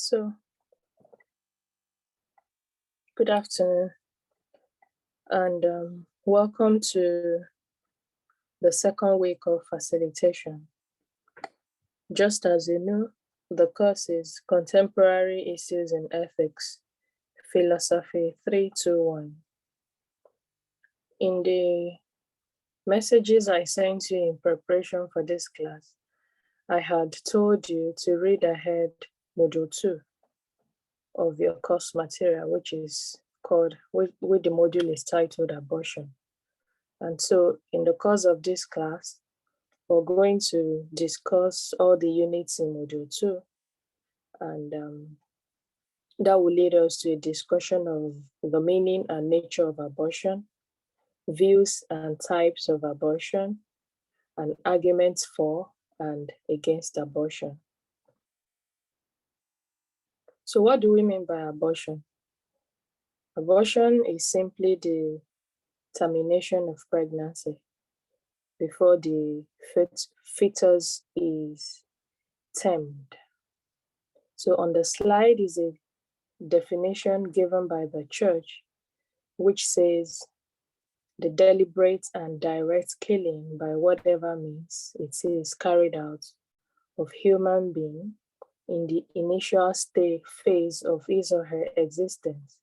So, good afternoon, and welcome to the second week of facilitation. Just as you know, the course is Contemporary Issues in Ethics, Philosophy 321. In the messages I sent you in preparation for this class, I had told you to read ahead Module 2 of your course material, which is called, with the module is titled Abortion. And so in the course of this class, we're going to discuss all the units in Module 2, and that will lead us to a discussion of the meaning and nature of abortion, views and types of abortion, and arguments for and against abortion. So what do we mean by abortion? Abortion is simply the termination of pregnancy before the fetus is termed. So on the slide is a definition given by the church, which says the deliberate and direct killing by whatever means it is carried out of human being in the initial phase of his or her existence,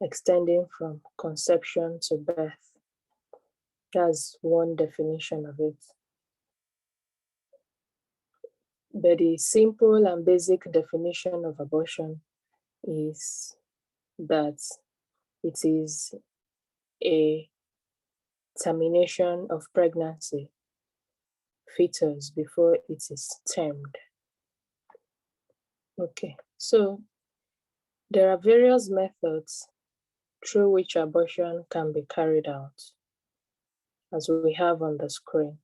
extending from conception to birth. That's one definition of it. But the simple and basic definition of abortion is that it is a termination of pregnancy, fetus, before it is termed. Okay, so there are various methods through which abortion can be carried out, as we have on the screen.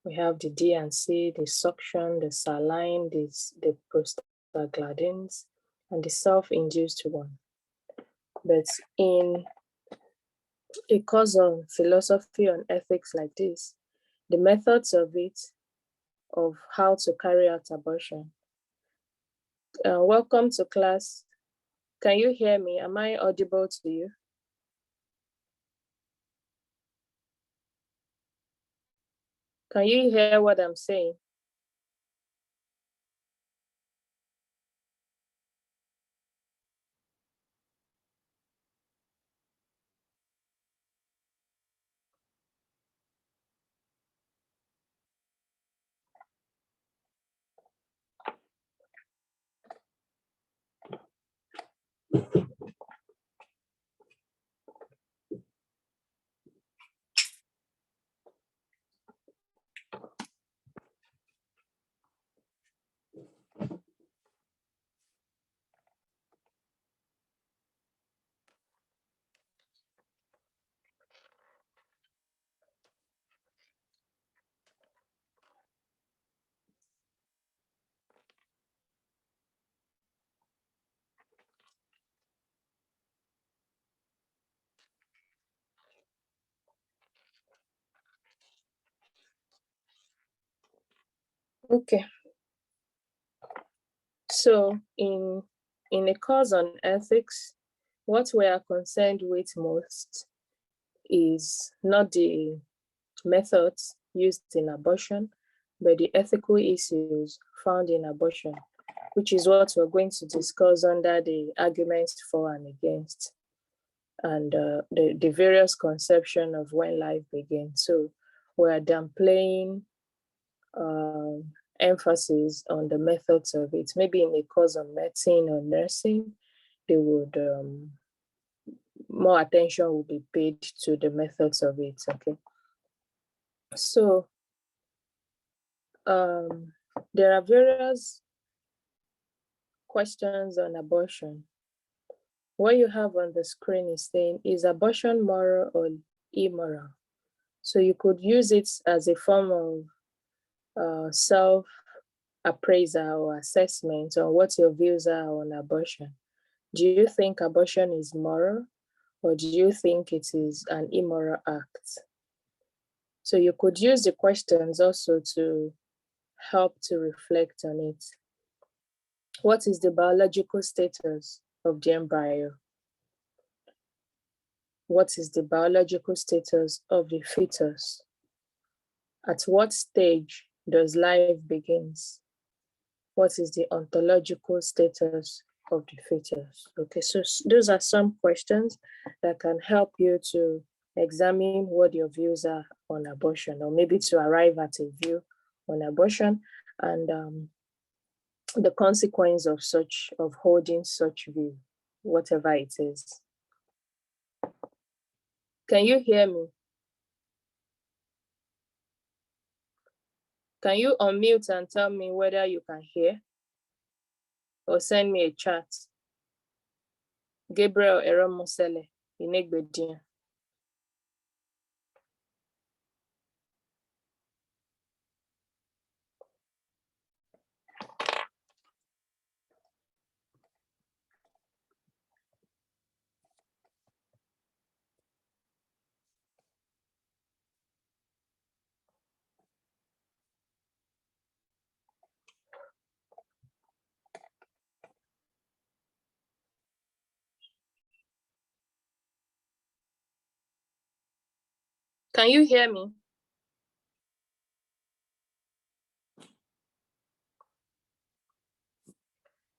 We have the D&C, the suction, the saline, the prostaglandins, and the self-induced one. But in a course on philosophy and ethics like this, the methods of how to carry out abortion. Welcome to class. Can you hear me? Am I audible to you? Can you hear what I'm saying? Okay. So in a course on ethics, what we are concerned with most is not the methods used in abortion, but the ethical issues found in abortion, which is what we're going to discuss under the arguments for and against, and the various conception of when life begins. So we're downplaying emphasis on the methods of it. Maybe in a course of medicine or nursing, they would more attention will be paid to the methods of it. Okay. So there are various questions on abortion. What you have on the screen is saying, is abortion moral or immoral? So you could use it as a form of self-appraisal or assessment on what your views are on abortion. Do you think abortion is moral, or do you think it is an immoral act? So you could use the questions also to help to reflect on it. What is the biological status of the embryo? What is the biological status of the fetus? At what stage does life begins? What is the ontological status of the fetus? Okay, so those are some questions that can help you to examine what your views are on abortion, or maybe to arrive at a view on abortion and the consequence of holding such view, whatever it is. Can you hear me? Can you unmute and tell me whether you can hear? Or send me a chat. Gabriel Eromosele, Inegbedian. Can you hear me?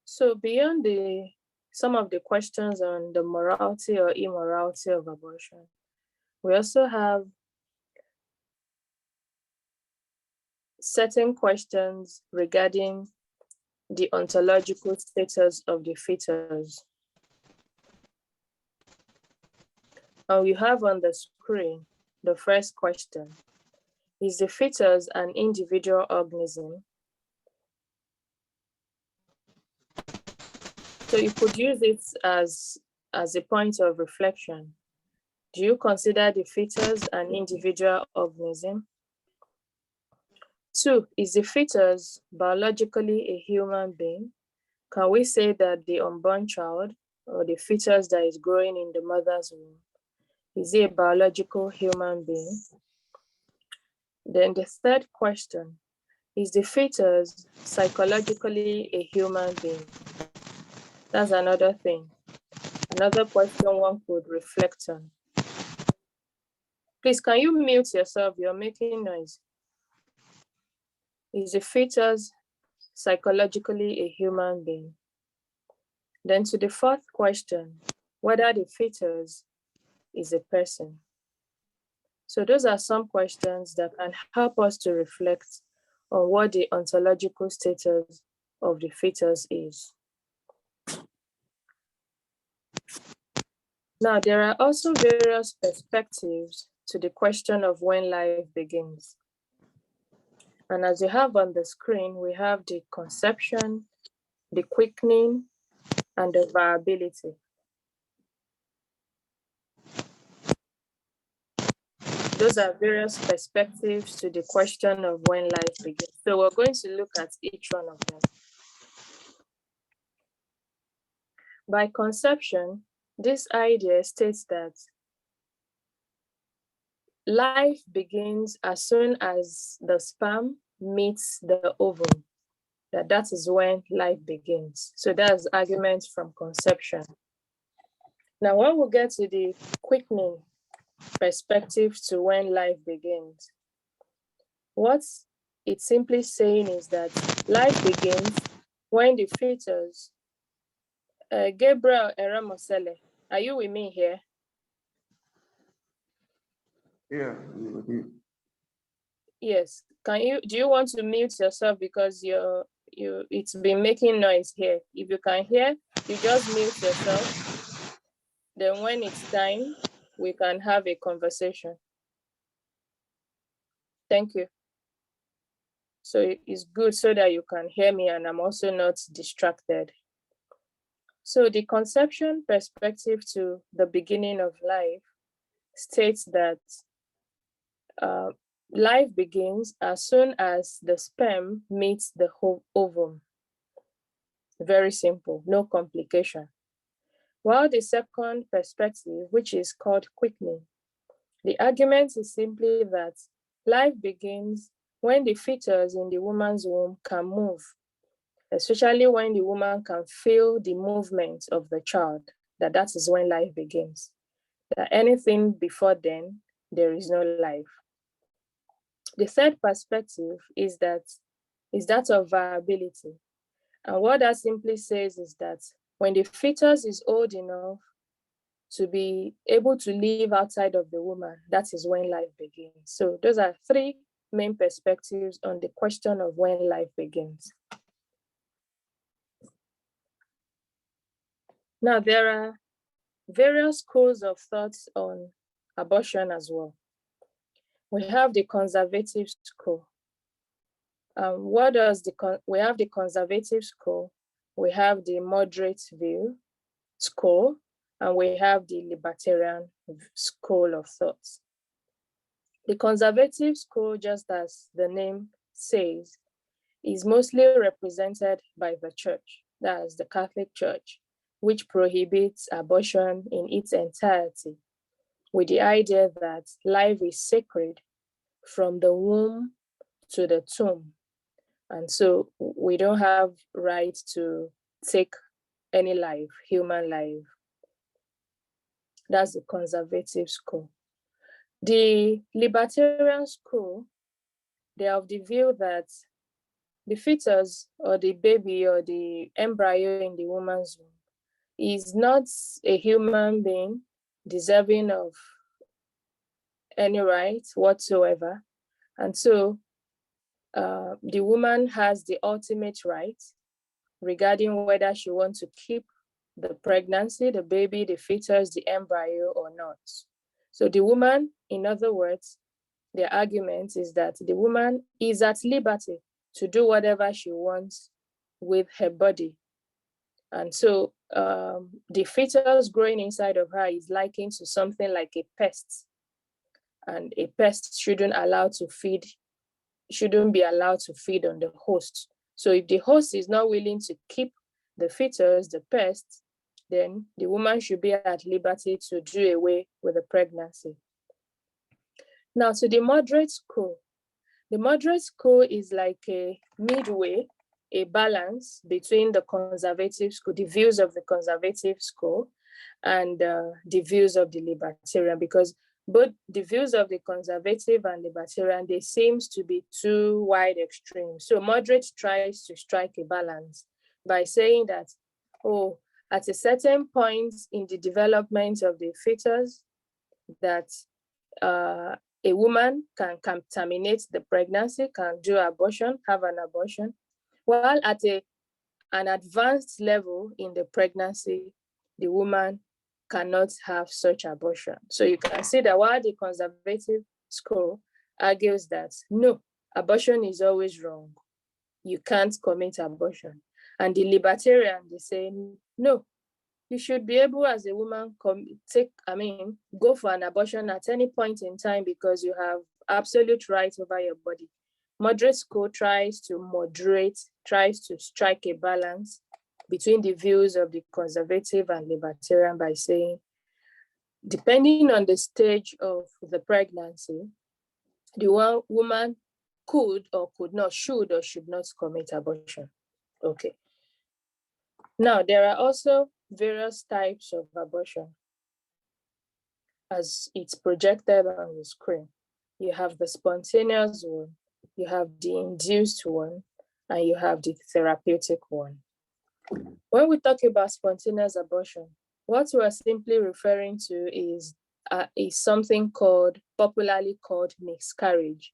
So beyond some of the questions on the morality or immorality of abortion, we also have certain questions regarding the ontological status of the fetus. And you have on the screen the first question. Is the fetus an individual organism? So you could use it as a point of reflection. Do you consider the fetus an individual organism? 2, is the fetus biologically a human being? Can we say that the unborn child or the fetus that is growing in the mother's womb, is it a biological human being? Then the third question, is the fetus psychologically a human being? That's another thing. Another question one could reflect on. Please, can you mute yourself? You're making noise. Is the fetus psychologically a human being? Then to the fourth question, whether the fetus is a person. So those are some questions that can help us to reflect on what the ontological status of the fetus is. Now, there are also various perspectives to the question of when life begins. And as you have on the screen, we have the conception, the quickening, and the viability. Those are various perspectives to the question of when life begins. So we're going to look at each one of them. By conception, this idea states that life begins as soon as the sperm meets the ovum. That is when life begins. So that's arguments from conception. Now, when we get to the quickening perspective to when life begins, what it's simply saying is that life begins when the fetus, Gabriel Eramosele, are you with me here? Yeah. Yes. Do you want to mute yourself because it's been making noise here? If you can hear, you just mute yourself. Then when it's time, we can have a conversation. Thank you. So it's good so that you can hear me and I'm also not distracted. So the conception perspective to the beginning of life states that life begins as soon as the sperm meets the ovum. Very simple, no complication. While the second perspective, which is called quickening, the argument is simply that life begins when the fetus in the woman's womb can move. especially when the woman can feel the movement of the child, that is when life begins. That anything before then, there is no life. The third perspective is that of viability. And what that simply says is that when the fetus is old enough to be able to live outside of the woman, that is when life begins. So those are three main perspectives on the question of when life begins. Now, there are various schools of thoughts on abortion as well. We have the conservative school. We have the conservative school, we have the moderate view school, and we have the libertarian school of thoughts. The conservative school, just as the name says, is mostly represented by the church, that is the Catholic Church, which prohibits abortion in its entirety, with the idea that life is sacred from the womb to the tomb. And so we don't have right to take any life, human life. That's the conservative school. The libertarian school, they are of the view that the fetus or the baby or the embryo in the woman's womb is not a human being deserving of any right whatsoever. And so the woman has the ultimate right regarding whether she wants to keep the pregnancy, the baby, the fetus, the embryo or not. So the woman, in other words, their argument is that the woman is at liberty to do whatever she wants with her body. And so the fetus growing inside of her is likened to something like a pest. And a pest shouldn't be allowed to feed on the host. So if the host is not willing to keep the fetus, the pest, then the woman should be at liberty to do away with the pregnancy. Now, to the moderate school. The moderate school is like a midway, a balance between the conservative school, the views of the conservative school, and the views of the libertarian, because both the views of the conservative and libertarian, they seems to be too wide extremes. So moderate tries to strike a balance by saying that, at a certain point in the development of the fetus, that a woman can terminate the pregnancy, can do abortion, have an abortion, while at an advanced level in the pregnancy, the woman cannot have such abortion. So you can see that while the conservative school argues that no, abortion is always wrong, you can't commit abortion. And the libertarian, they say, no, you should be able as a woman go for an abortion at any point in time because you have absolute right over your body. Moderate school tries to strike a balance between the views of the conservative and libertarian by saying, depending on the stage of the pregnancy, the woman could or could not, should or should not commit abortion. Okay. Now, there are also various types of abortion as it's projected on the screen. You have the spontaneous one, you have the induced one, and you have the therapeutic one. When we talk about spontaneous abortion, what we are simply referring to is something popularly called miscarriage.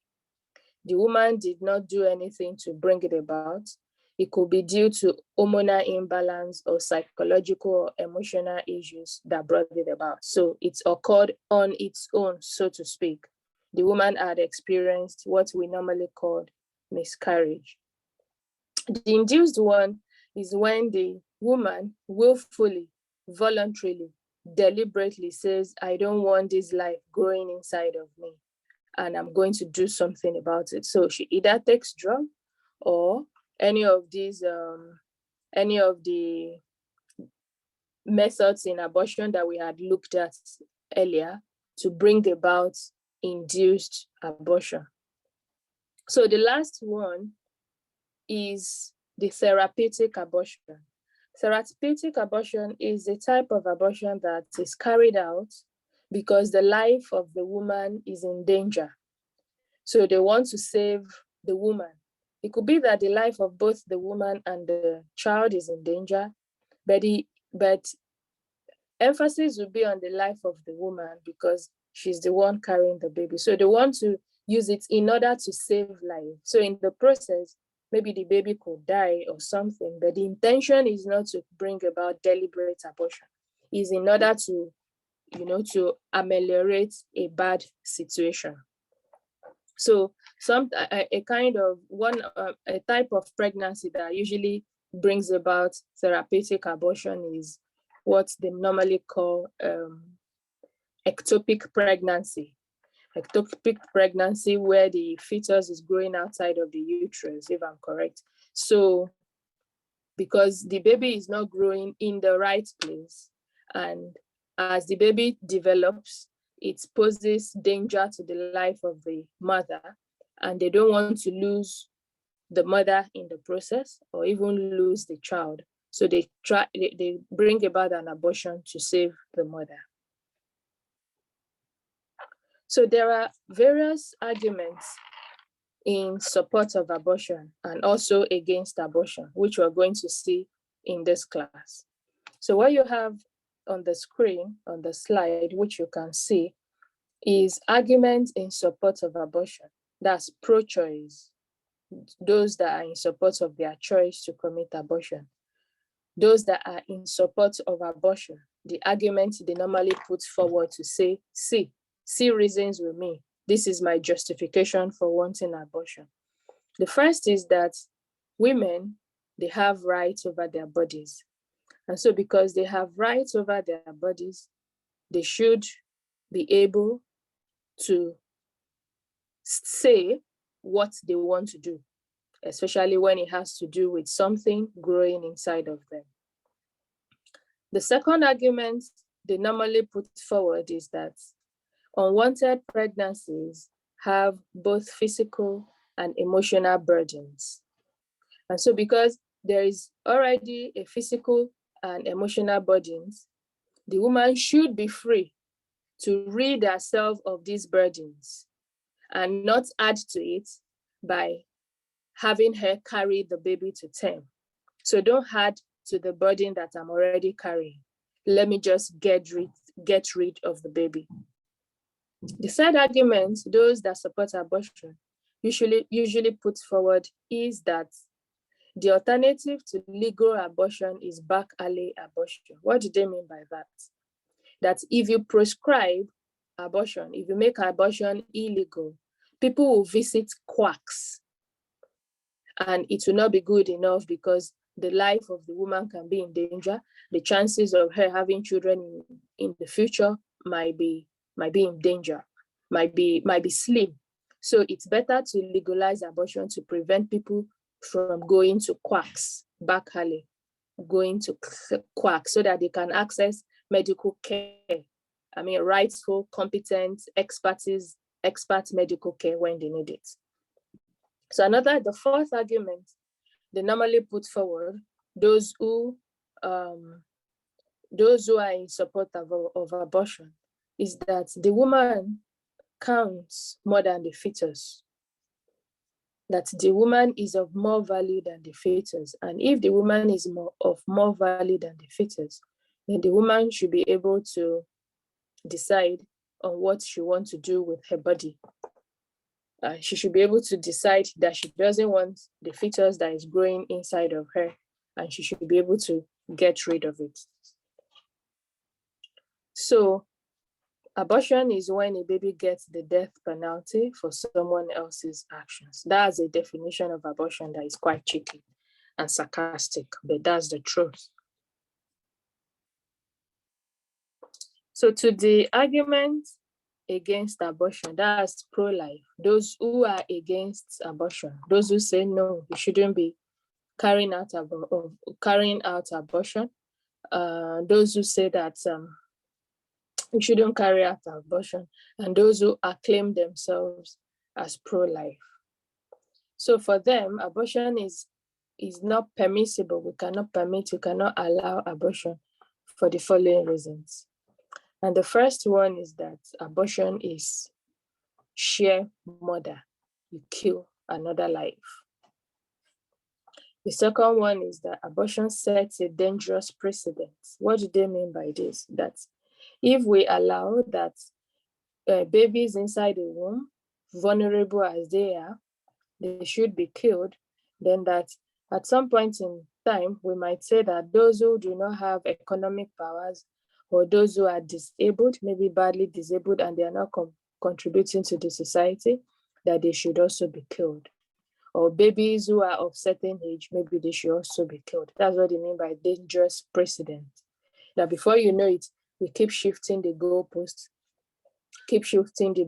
The woman did not do anything to bring it about. It could be due to hormonal imbalance or psychological or emotional issues that brought it about. So it's occurred on its own, so to speak. The woman had experienced what we normally call miscarriage. The induced one is when the woman willfully, voluntarily, deliberately says, I don't want this life growing inside of me, and I'm going to do something about it. So she either takes drugs or any of the methods in abortion that we had looked at earlier to bring about induced abortion. So the last one is the therapeutic abortion. Therapeutic abortion is a type of abortion that is carried out because the life of the woman is in danger. So they want to save the woman. It could be that the life of both the woman and the child is in danger, but emphasis will be on the life of the woman because she's the one carrying the baby. So they want to use it in order to save life. So in the process, maybe the baby could die or something, but the intention is not to bring about deliberate abortion. It's in order to, to ameliorate a bad situation. So a type of pregnancy that usually brings about therapeutic abortion is what they normally call ectopic pregnancy. Ectopic pregnancy where the fetus is growing outside of the uterus, if I'm correct. So because the baby is not growing in the right place, and as the baby develops, it poses danger to the life of the mother, and they don't want to lose the mother in the process or even lose the child. So they bring about an abortion to save the mother. So there are various arguments in support of abortion and also against abortion, which we're going to see in this class. So what you have on the screen, on the slide, which you can see, is arguments in support of abortion. That's pro-choice, those that are in support of their choice to commit abortion. Those that are in support of abortion, the argument they normally put forward to say, see reasons with me. This is my justification for wanting abortion. The first is that women, they have rights over their bodies. And so because they have rights over their bodies, they should be able to say what they want to do, especially when it has to do with something growing inside of them. The second argument they normally put forward is that unwanted pregnancies have both physical and emotional burdens. And so because there is already a physical and emotional burdens, the woman should be free to rid herself of these burdens and not add to it by having her carry the baby to term. So don't add to the burden that I'm already carrying. Let me just get rid of the baby. The third argument, those that support abortion usually put forward, is that the alternative to legal abortion is back alley abortion. What do they mean by that? That if you prescribe abortion, if you make abortion illegal, people will visit quacks, and it will not be good enough because the life of the woman can be in danger. The chances of her having children in the future might be in danger, might be slim. So it's better to legalize abortion to prevent people from going to quacks, back alley, going to quacks, so that they can access medical care. I mean, rightful, competent, expert medical care when they need it. So the fourth argument they normally put forward, those who are in support of abortion, is that the woman counts more than the fetus, that the woman is of more value than the fetus. And if the woman is of more value than the fetus, then the woman should be able to decide on what she wants to do with her body. She should be able to decide that she doesn't want the fetus that is growing inside of her, and she should be able to get rid of it. So abortion is when a baby gets the death penalty for someone else's actions. That's a definition of abortion that is quite cheeky and sarcastic, but that's the truth. So to the argument against abortion, that's pro-life, those who are against abortion, those who say no, you shouldn't be carrying out abortion, those who say that you shouldn't carry out abortion, and those who acclaim themselves as pro-life. So for them, abortion is is not permissible. We cannot allow abortion for the following reasons. And the first one is that abortion is sheer murder. You kill another life. The second one is that abortion sets a dangerous precedent. What do they mean by this? That if we allow that babies inside the womb, vulnerable as they are, they should be killed, then that at some point in time, we might say that those who do not have economic powers or those who are disabled, maybe badly disabled, and they are not contributing to the society, that they should also be killed. Or babies who are of certain age, maybe they should also be killed. That's what they mean by dangerous precedent. That before you know it, we keep shifting the goalposts, keep shifting the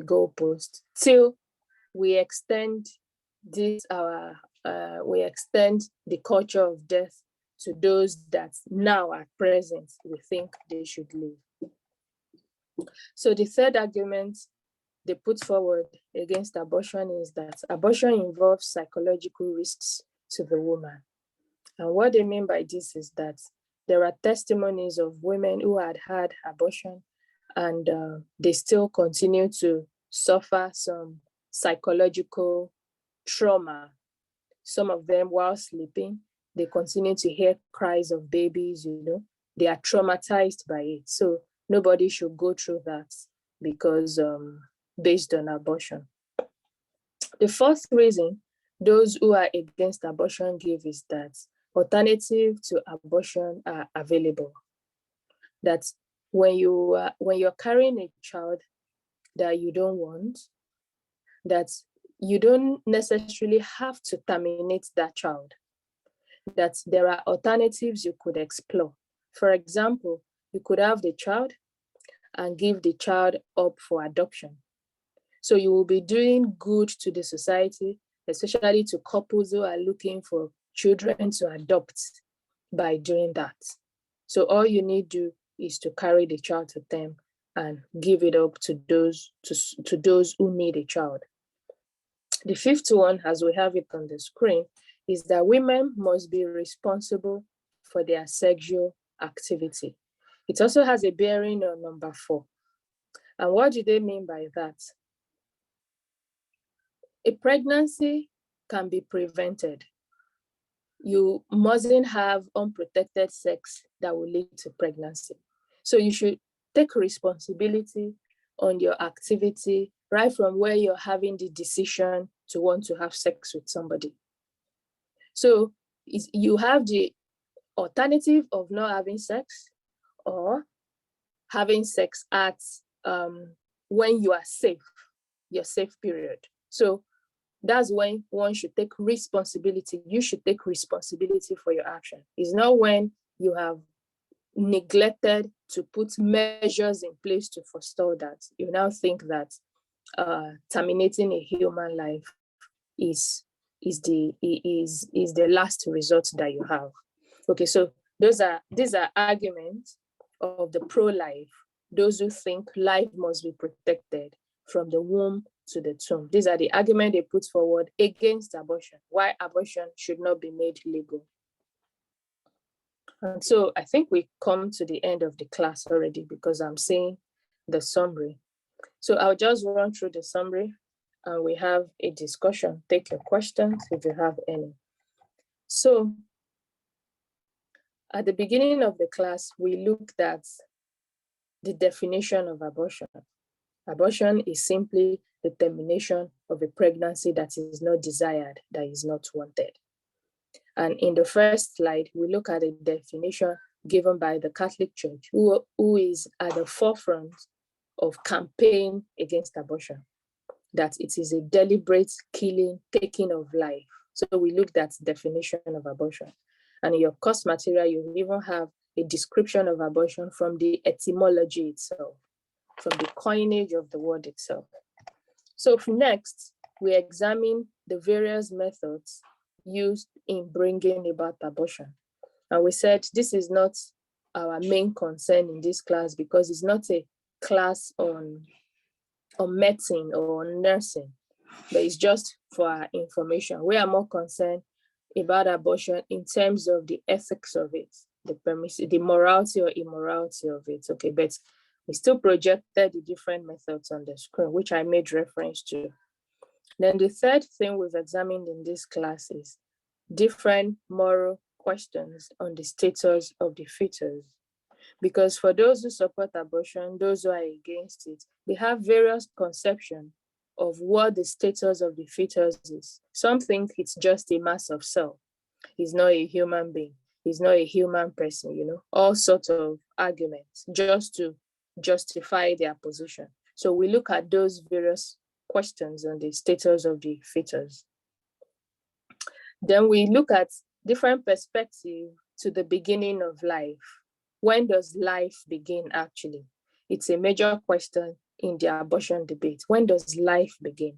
goalposts till we extend we extend the culture of death to those that now at present we think they should live. So the third argument they put forward against abortion is that abortion involves psychological risks to the woman. And what they mean by this is that there are testimonies of women who had abortion and they still continue to suffer some psychological trauma. Some of them, while sleeping, they continue to hear cries of babies, they are traumatized by it. So nobody should go through that because based on abortion. The fourth reason those who are against abortion give is that alternatives to abortion are available. That when you're carrying a child that you don't want, that you don't necessarily have to terminate that child, that there are alternatives you could explore. For example, you could have the child and give the child up for adoption. So you will be doing good to the society, especially to couples who are looking for children to adopt by doing that. So all you need to do is to carry the child to them and give it up to those who need a child. The fifth one, as we have it on the screen, is that women must be responsible for their sexual activity. It also has a bearing on number 4. And what do they mean by that? A pregnancy can be prevented. You mustn't have unprotected sex that will lead to pregnancy. So you should take responsibility on your activity right from where you're having the decision to want to have sex with somebody. So you have the alternative of not having sex or having sex at when you are safe, your safe period. So that's when one should take responsibility. You should take responsibility for your action. It's not when you have neglected to put measures in place to forestall that. You now think that terminating a human life is the last resort that you have. Okay, so these are arguments of the pro-life, those who think life must be protected from the womb to the tomb. These are the arguments they put forward against abortion, why abortion should not be made legal. And so I think we come to the end of the class already because I'm seeing the summary. So I'll just run through the summary and we have a discussion. Take your questions if you have any. So at the beginning of the class, we looked at the definition of abortion. Abortion is simply the termination of a pregnancy that is not desired, that is not wanted. And in the first slide, we look at a definition given by the Catholic Church, who is at the forefront of campaign against abortion, that it is a deliberate killing, taking of life. So we looked at the definition of abortion. And in your course material, you even have a description of abortion from the etymology itself, from the coinage of the word itself. So next, we examine the various methods used in bringing about abortion. And we said this is not our main concern in this class because it's not a class on medicine or on nursing. but it's just for our information. We are more concerned about abortion in terms of the ethics of it, the morality or immorality of it. Okay, but we still projected the different methods on the screen, which I made reference to. Then the third thing we've examined in this class is different moral questions on the status of the fetus. Because for those who support abortion, those who are against it, they have various conceptions of what the status of the fetus is. Some think it's just a mass of cell. He's not a human being. He's not a human person, all sorts of arguments just to justify their position. So we look at those various questions on the status of the fetus. Then we look at different perspectives to the beginning of life. When does life begin actually? It's a major question in the abortion debate. When does life begin?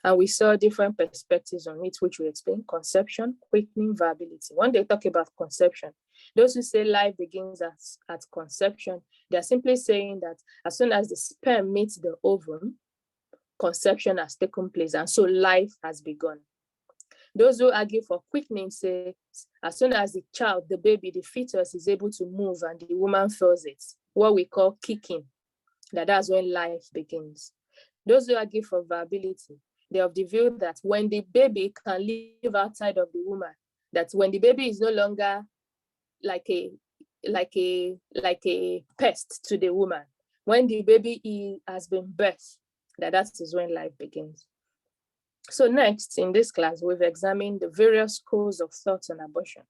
And we saw different perspectives on it, which we explained: conception, quickening, viability. When they talk about conception, those who say life begins at conception, they're simply saying that as soon as the sperm meets the ovum, conception has taken place, and so life has begun. Those who argue for quickening say as soon as the child, the baby, the fetus is able to move and the woman feels it, what we call kicking, that's when life begins. Those who argue for viability, they have the view that when the baby can live outside of the woman, that when the baby is no longer like a pest to the woman, when the baby has been birthed, that is when life begins. So next, in this class, we've examined the various schools of thought on abortion.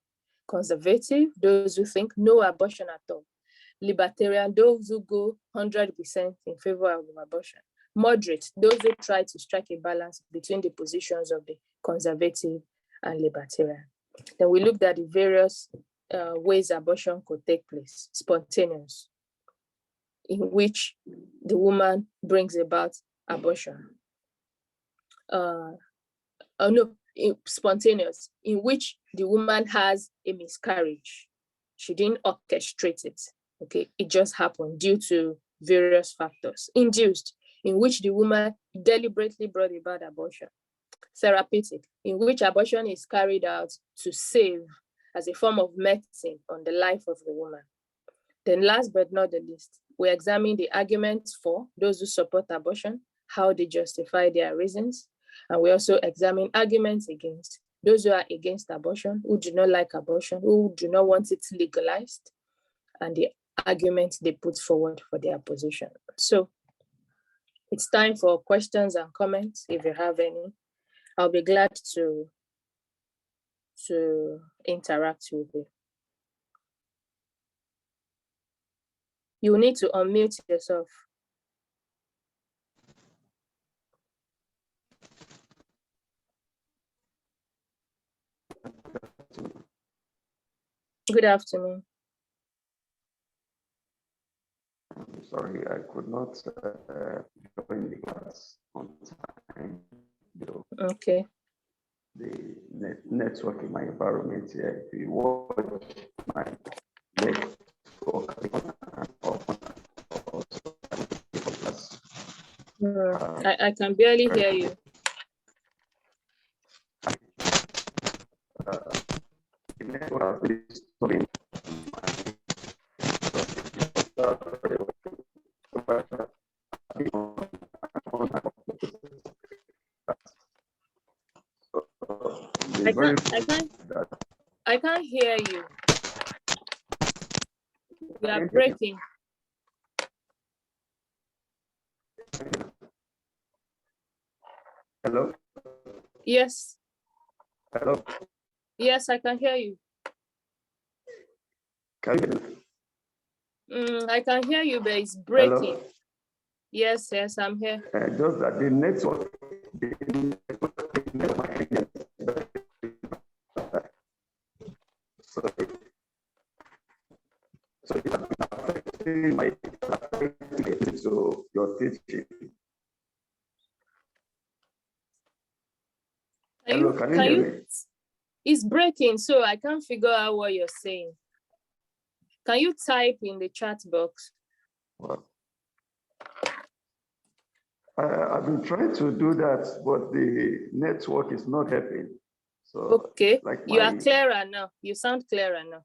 Conservative, those who think no abortion at all. Libertarian, those who go 100% in favor of abortion. Moderate, those who try to strike a balance between the positions of the conservative and libertarian. Then we looked at the various ways abortion could take place. Spontaneous, in which the woman brings about abortion. Spontaneous, in which the woman has a miscarriage. She didn't orchestrate it. Okay, it just happened due to various factors. Induced, in which the woman deliberately brought about abortion. Therapeutic, in which abortion is carried out to save as a form of medicine on the life of the woman. Then last but not the least, we examine the arguments for those who support abortion, how they justify their reasons. And we also examine arguments against those who are against abortion, who do not like abortion, who do not want it legalized, and the arguments they put forward for their position. So it's time for questions and comments, if you have any. I'll be glad to interact with you. You need to unmute yourself. Good afternoon. Sorry, I could not join the class on time. Okay. The network in my environment here, if you watch my network, I can barely hear you. I can't hear you. You are breaking. Hello? Yes. Hello? Yes, I can hear you. Can you hear me? I can hear you, but it's breaking. Hello? Yes, I'm here. Just that the network, so it's affecting my so your teaching. Hello, can you hear me? It's breaking, so I can't figure out what you're saying. Can you type in the chat box? What? I've been trying to do that, but the network is not helping. So Okay, it's like you are clearer now. You sound clearer now.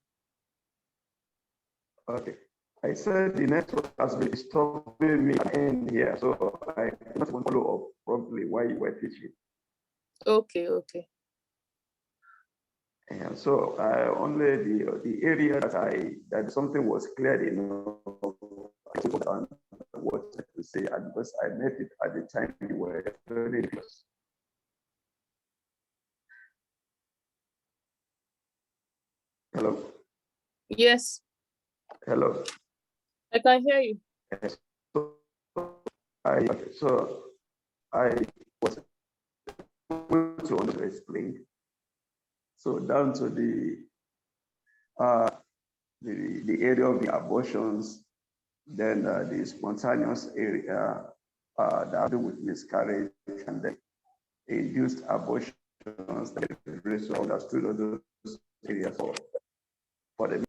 Okay. I said the network has been disturbing me in here, so I cannot follow up properly while you were teaching. Okay, okay. And so only the area that something was clear enough on what to say, and because I met it at the time we were learning it. Hello. Yes. Hello. I can hear you. Yes. So I was able to explain. So down to the area of the abortions, then the spontaneous area that have to do with miscarriage, and then induced abortions. The Federation understood all those areas for the